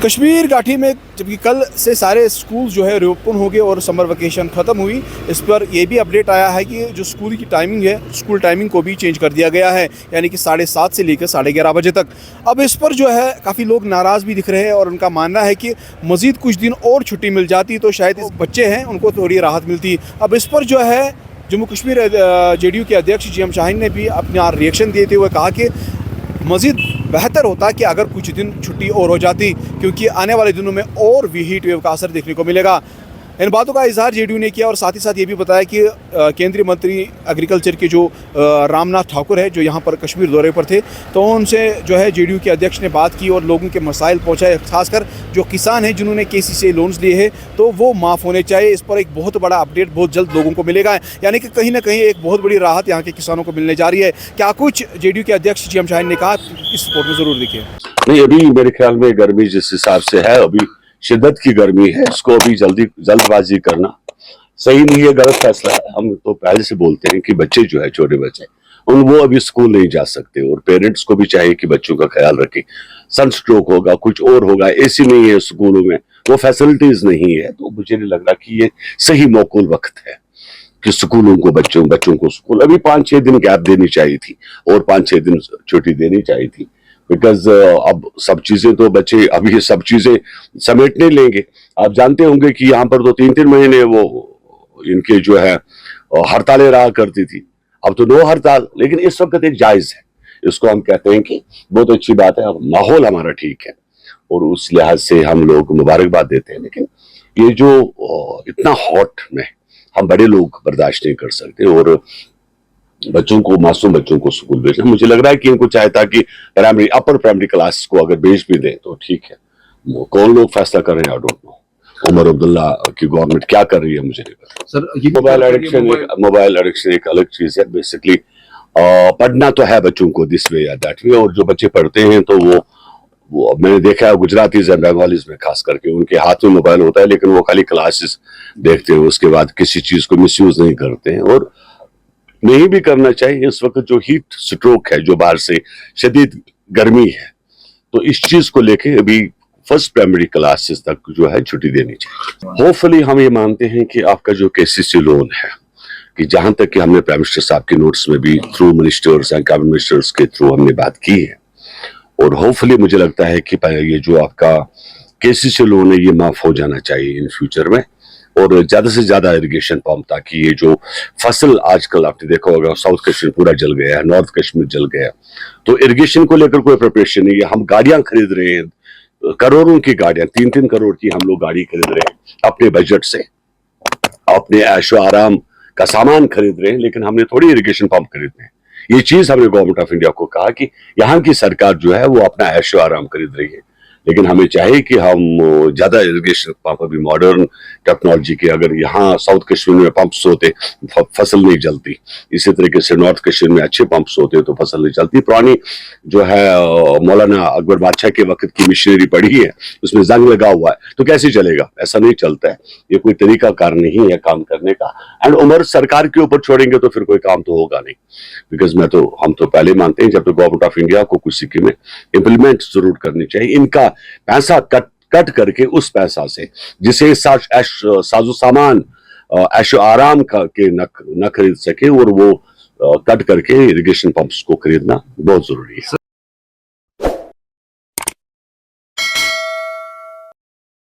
कश्मीर घाटी में जबकि कल से सारे स्कूल जो है रीओपन हो गए और समर वेकेशन ख़त्म हुई, इस पर यह भी अपडेट आया है कि जो स्कूल की टाइमिंग है, स्कूल टाइमिंग को भी चेंज कर दिया गया है, यानी कि 7:30 से लेकर 11:30 बजे तक। अब इस पर जो है काफ़ी लोग नाराज़ भी दिख रहे हैं और उनका मानना है कि मज़ीद कुछ दिन और छुट्टी मिल जाती तो शायद इस बच्चे हैं उनको थोड़ी राहत मिलती। अब इस पर जो है जम्मू कश्मीर JDU के अध्यक्ष GM शाहीन ने भी अपना रिएक्शन देते हुए कहा कि मज़ीद बेहतर होता कि अगर कुछ दिन छुट्टी और हो जाती, क्योंकि आने वाले दिनों में और भी हीट वेव का असर देखने को मिलेगा। इन बातों का इजहार JDU ने किया और साथ ही साथ ये भी बताया कि केंद्रीय मंत्री एग्रीकल्चर के जो रामनाथ ठाकुर है, जो यहाँ पर कश्मीर दौरे पर थे, तो उनसे जो है JDU के अध्यक्ष ने बात की और लोगों के मसाइल पहुँचाए। खासकर जो किसान हैं जिन्होंने KCC से लोन्स लिए हैं तो वो माफ़ होने चाहिए। इस पर एक बहुत बड़ा अपडेट बहुत जल्द लोगों को मिलेगा, यानी कि कहीं ना कहीं एक बहुत बड़ी राहत यहाँ के किसानों को मिलने जा रही है। क्या कुछ JDU के अध्यक्ष GM शाहीन ने कहा, इस रिपोर्ट में ज़रूर देखिए। नहीं, अभी मेरे ख्याल में गर्मी जिस हिसाब से है, अभी शिद्दत की गर्मी है, इसको अभी जल्दबाजी करना सही नहीं है, गलत फैसला है। हम तो पहले से बोलते हैं कि बच्चे जो है, छोटे बच्चे, वो अभी स्कूल नहीं जा सकते और पेरेंट्स को भी चाहिए कि बच्चों का ख्याल रखें। सनस्ट्रोक होगा, कुछ और होगा, AC नहीं है स्कूलों में, वो फैसिलिटीज नहीं है, तो मुझे नहीं लग रहा कि ये सही मौकूल वक्त है कि स्कूलों को बच्चों को स्कूल अभी 5-6 दिन गैप देनी चाहिए थी और 5-6 दिन छुट्टी देनी चाहिए थी। बिकॉज अब सब चीजें तो बच्चे अभी ये सब चीजें समेटने लेंगे। आप जानते होंगे कि यहाँ पर तो 3-3 महीने वो इनके जो है हड़तालें रहा करती थी, अब तो 9 हड़ताल, लेकिन इस वक्त एक जायज है, इसको हम कहते हैं कि बहुत अच्छी बात है, माहौल हमारा ठीक है और उस लिहाज से हम लोग मुबारकबाद देते हैं। लेकिन ये जो इतना हॉट में हम बड़े लोग बर्दाश्त नहीं कर सकते और बच्चों को, मासूम बच्चों को स्कूल भेजना, मुझे लग रहा है कि इनको चाहे था कि अपर प्राइमरी क्लास को अगर भेज भी दें तो ठीक है। कौन लोग फैसला कर रहे हैं, I don't know. Omar Abdullah की गवर्नमेंट क्या कर रही है मुझे नहीं पता सर। ये मोबाइल एडिक्शन एक अलग चीज है। बेसिकली पढ़ना तो है बच्चों को दिस वे या दैट वे, और जो बच्चे पढ़ते हैं तो वो मैंने देखा है गुजरातीज एंड बंगालीज में खास करके, उनके हाथ में मोबाइल होता है लेकिन वो खाली क्लासेस देखते हैं, उसके बाद किसी चीज को मिसयूज नहीं करते हैं और नहीं भी करना चाहिए। इस वक्त जो हीट स्ट्रोक है, जो बाहर से शदीद गर्मी है, तो इस चीज को लेके अभी फर्स्ट प्राइमरी क्लासेस तक जो है छुट्टी देनी चाहिए। होपफुली हम ये मानते हैं कि आपका जो KCC लोन है, कि जहां तक कि हमने प्राइम मिनिस्टर साहब के नोट्स में भी through ministers and cabinet ministers के थ्रू हमने बात की है और होपफुली मुझे लगता है कि ये जो आपका KCC लोन है ये माफ हो जाना चाहिए इन फ्यूचर में, और ज्यादा से ज्यादा इरिगेशन पंप, ताकि ये जो फसल आजकल आपने देखा होगा साउथ कश्मीर पूरा जल गया है, नॉर्थ कश्मीर जल गया, तो इरिगेशन को लेकर कोई प्रिपरेशन नहीं है। हम गाड़ियां खरीद रहे हैं, करोड़ों की गाड़ियां, 3-3 करोड़ की हम लोग गाड़ी खरीद रहे हैं अपने बजट से, अपने ऐशो आराम का सामान खरीद रहे हैं, लेकिन हमने थोड़ी इरिगेशन पंप खरीदने हैं। ये चीज हमने गवर्नमेंट ऑफ इंडिया को कहा कि यहाँ की सरकार जो है वो अपना ऐशो आराम खरीद रही है, लेकिन हमें चाहिए कि हम ज्यादा इरिगेशन पंप, अभी मॉडर्न टेक्नोलॉजी के, अगर यहाँ साउथ कश्मीर में पंप्स होते फसल नहीं जलती, इसी तरीके से नॉर्थ कश्मीर में अच्छे पंप्स होते तो फसल नहीं चलती। पुरानी जो है मौलाना अकबर बादशाह के वक्त की मशीनरी पड़ी है, उसमें जंग लगा हुआ है, तो कैसे चलेगा? ऐसा नहीं चलता है, ये कोई तरीका कार नहीं है काम करने का। एंड उम्र सरकार के ऊपर छोड़ेंगे तो फिर कोई काम तो होगा नहीं, बिकॉज हम तो पहले मानते हैं जब तो गवर्नमेंट ऑफ इंडिया को कुछ स्कीमें इम्प्लीमेंट जरूर करनी चाहिए। इनका पैसा कट करके उस पैसा से जिसे साजो सामान ऐशो आराम के न खरीद सके, और वो कट करके इरिगेशन पंप्स को खरीदना बहुत जरूरी है।